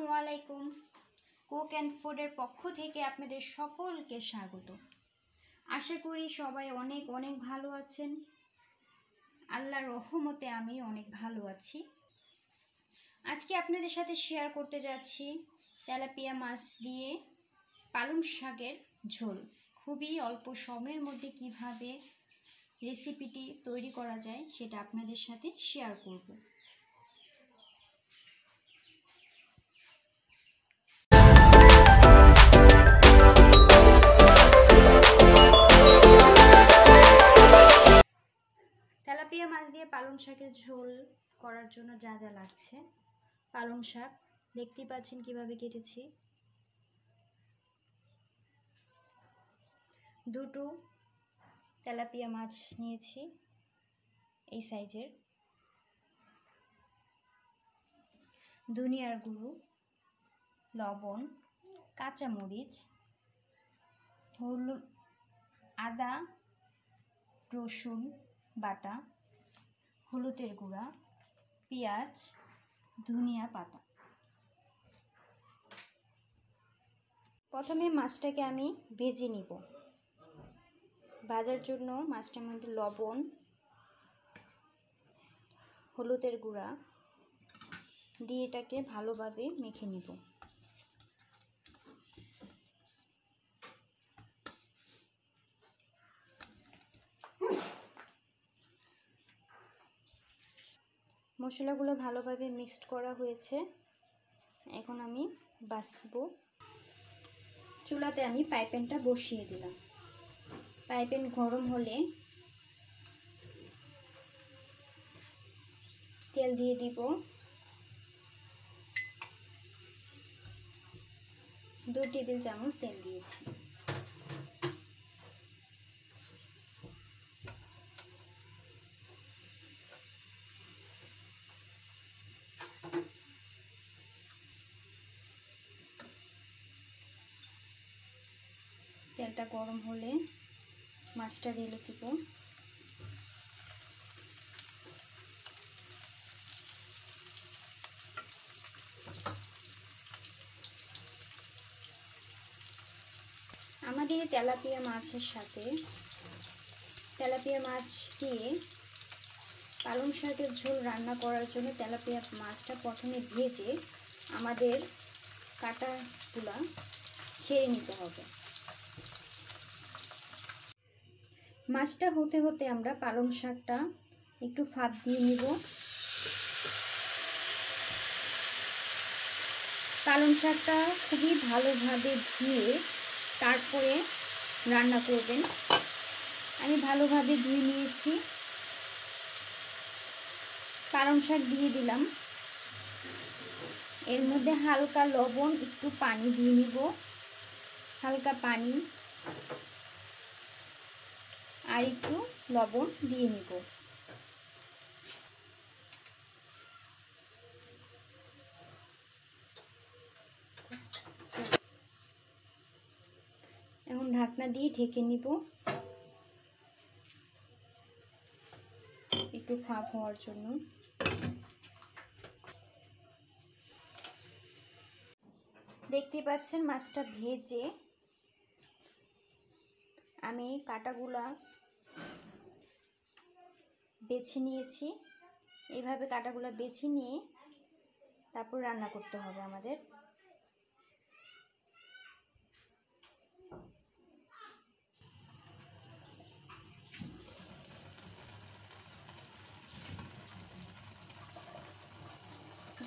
আসসালামু আলাইকুম। Cook and ফুডের পক্ষ থেকে আপনাদের সকলকে স্বাগত। আশা করি সবাই অনেক অনেক ভালো আছেন। আল্লাহর রহমতে আমি অনেক ভালো আছি। আজকে আপনাদের সাথে শেয়ার করতে যাচ্ছি তেলাপিয়া মাছ দিয়ে পালং শাকের ঝোল। খুবই অল্প সময়ের মধ্যে কিভাবে রেসিপিটি তৈরি করা যায় সেটা আপনাদের সাথে শেয়ার করব। তেলাপিয়া মাছ দিয়ে পালং শাকের ঝোল করার জন্য যা যা লাগছে, পালং শাক দেখতেই পাচ্ছেন কিভাবে কেটেছি, দুটো তেলাপিয়া মাছ নিয়েছি এই সাইজের, ধনিয়ার গুঁড়ো, লবণ, কাঁচামরিচ, হলুদ, আদা রসুন বাটা, হলুদের গুঁড়া, পেঁয়াজ, ধনিয়া পাতা। প্রথমে মাছটাকে আমি ভেজে নিব। ভাজার জন্য মাছটার মধ্যে লবণ, হলুদের গুঁড়া দিয়ে এটাকে ভালোভাবে মেখে নিব। মশলাগুলো ভালোভাবে মিক্সড করা হয়েছে। এখন আমি বাছবো। চুলাতে আমি ফ্রাই প্যানটা বসিয়ে দিলাম। ফ্রাই প্যান গরম হলে তেল দিয়ে দিব। 2 টেবিল চামচ তেল দিয়েছি। তেলটা গরম হলে মাছটা ঢেলে দিব। আমাদের তেলাপিয়া মাছের সাথে তেলাপিয়া মাছ দিয়ে পালং শাকের ঝোল রান্না করার জন্য তেলাপিয়া মাছটা প্রথমে ভেজে আমাদের কাঁটাগুলা ছেড়ে নিতে হবে। মাছটা হতে হতে আমরা পালং শাকটা একটু ফাঁক দিয়ে নিব। পালং শাকটা খুবই ভালোভাবে ধুয়ে তারপরে রান্না করবেন। আমি ভালোভাবে ধুয়ে নিয়েছি। পালং শাক দিয়ে দিলাম। এর মধ্যে হালকা লবণ, একটু পানি দিয়ে নিব, হালকা পানি আর একটু লবণ দিয়ে নিব। এখন ঢাকনা দিয়ে ঢেকে নিব একটু ফাঁক হওয়ার জন্য। দেখতে পাচ্ছেন মাছটা ভেজে আমি কাঁটাগুলা বেছে নিয়েছি। এইভাবে কাঁটাগুলা বেছে নিয়ে তারপর রান্না করতে হবে আমাদের।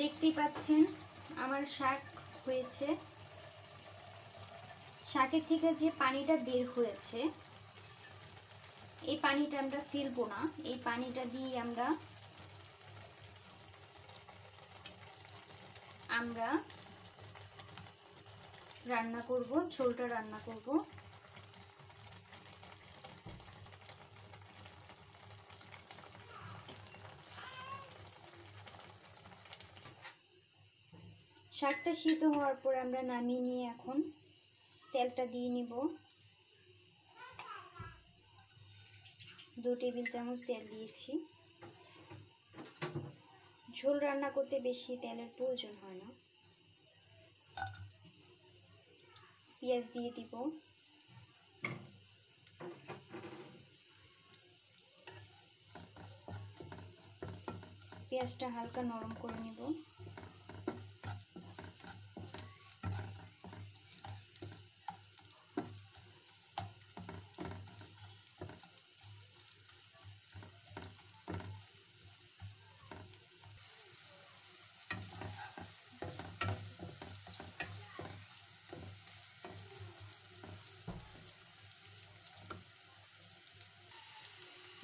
দেখতেই পাচ্ছেন আমার শাক হয়েছে। শাকের থেকে যে পানিটা বের হয়েছে এই পানিটা আমরা ফেলবো না। এই পানিটা দিয়ে আমরা রান্না করব, ঝোলটা রান্না করব। শাকটা সিদ্ধ হওয়ার পর আমরা নামিয়ে নিয়ে এখন তেলটা দিয়ে নিব। 2 টেবিল চামচ তেল দিয়েছি। ঝোল রান্না করতে বেশি তেলের প্রয়োজন হয় না। পেঁয়াজ দিয়ে দিব। পেঁয়াজটা হালকা নরম করে নিব।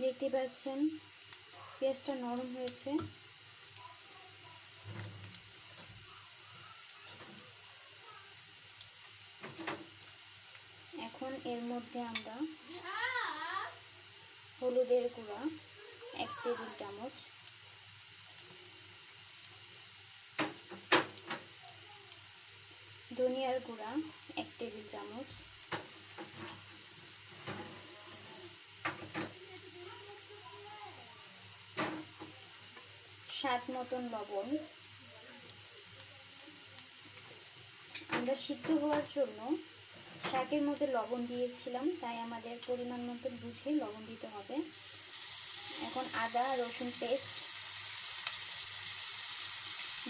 দেখতে পাচ্ছেন পেঁয়াজটা নরম হয়েছে। এখন এর মধ্যে আমরা হলুদের গুঁড়া 1 টেবিল চামচ, ধনিয়ার গুঁড়া 1 টেবিল চামচ, স্বাদ মতন লবণ। আমরা সিদ্ধ হওয়ার জন্য শাকের মধ্যে লবণ দিয়েছিলাম, তাই আমাদের পরিমাণ মতো বুঝে লবণ দিতে হবে। এখন আদা রসুন পেস্ট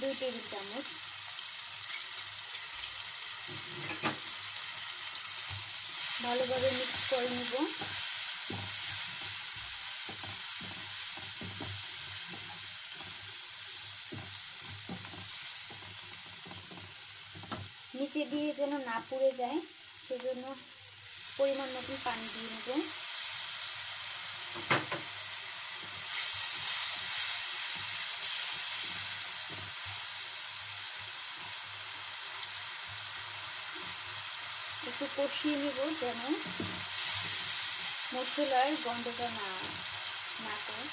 2 টেবিল চামচ, ভালোভাবে মিক্স করে নেব। নিচে দিয়ে যেন না পুড়ে যায় সেজন্য পরিমাণ মতন পানি দিয়ে নেব। একটু কষিয়ে নেব যেন মশলার গন্ধটা না করে।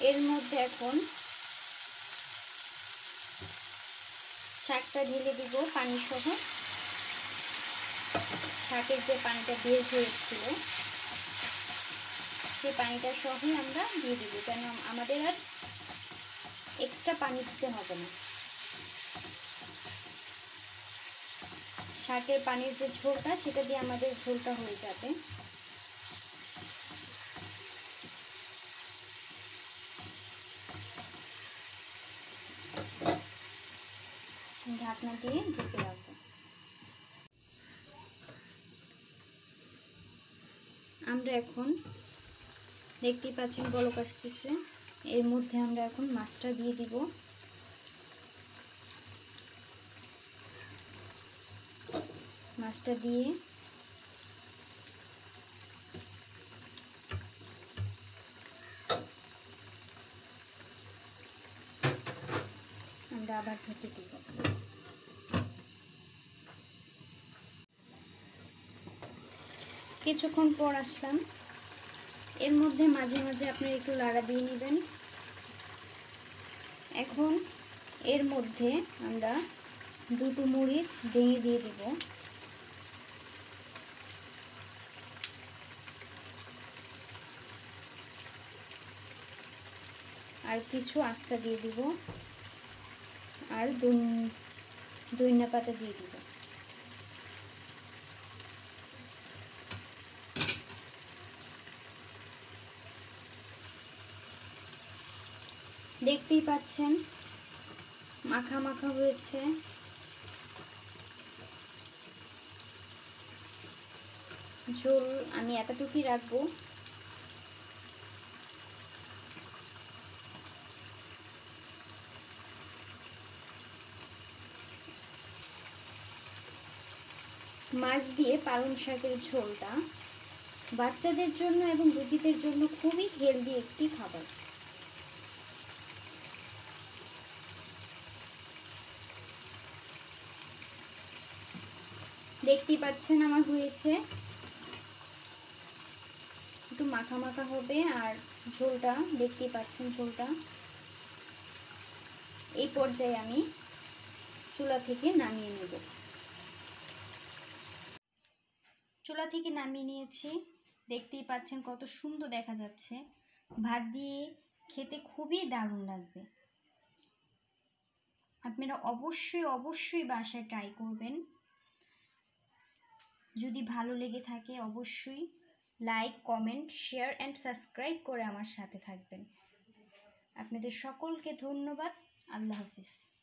এর মধ্যে এখন শাকটা ঢেলে দিব পানি সহ। শাকের যে পানিটা বের হয়েছিল সেই পানিটা সহই আমরা দিয়ে দিব, কেন আমাদের আর এক্সট্রা পানি দিতে হবে না। শাকের পানির যে ঝোলটা সেটা দিয়ে আমাদের ঝোলটা হয়ে যাবে। ঢাকনা দিয়ে ঢেকে রাখবো। আমরা এখন দেখতেই পাচ্ছেন বলক আসতেছে, এর মধ্যে আমরা এখন মাছটা দিয়ে দিব। মাছটা দিয়ে আমরা আবার ঢেকে দিব। কিছুক্ষণ পর আসলাম, এর মধ্যে মাঝে মাঝে আপনারা একটু লাড়া দিয়ে নেবেন। এখন এর মধ্যে আমরা 2টো মরিচ ভেঙে দিয়ে দেব। আর কিছু আস্তা দিয়ে দিব, আর ধনিয়া পাতা দিয়ে দিব। দেখতেই পাচ্ছেন মাখা মাখা হয়েছে। ঝোল আমি এতটুকুই রাখবো। মাছ দিয়ে পালং শাকের ঝোলটা বাচ্চাদের জন্য এবং রোগীদের জন্য খুবই হেলদি একটি খাবার। দেখতেই পাচ্ছেন আমার হয়েছে, একটু মাখা মাখা হবে। আর ঝোলটা দেখতেই পাচ্ছেন, ঝোলটা এই পর্যায়ে আমি চুলা থেকে নামিয়ে নেব। চুলা থেকে নামিয়ে নিয়েছি। দেখতেই পাচ্ছেন কত সুন্দর দেখা যাচ্ছে। ভাত দিয়ে খেতে খুবই দারুণ লাগবে। আপনারা অবশ্যই অবশ্যই বাসায় ট্রাই করবেন। যদি ভালো লেগে থাকে অবশ্যই like, comment, share and subscribe করে আমার সাথে থাকবেন। আপনাদের সকলকে ধন্যবাদ। আল্লাহ হাফিজ।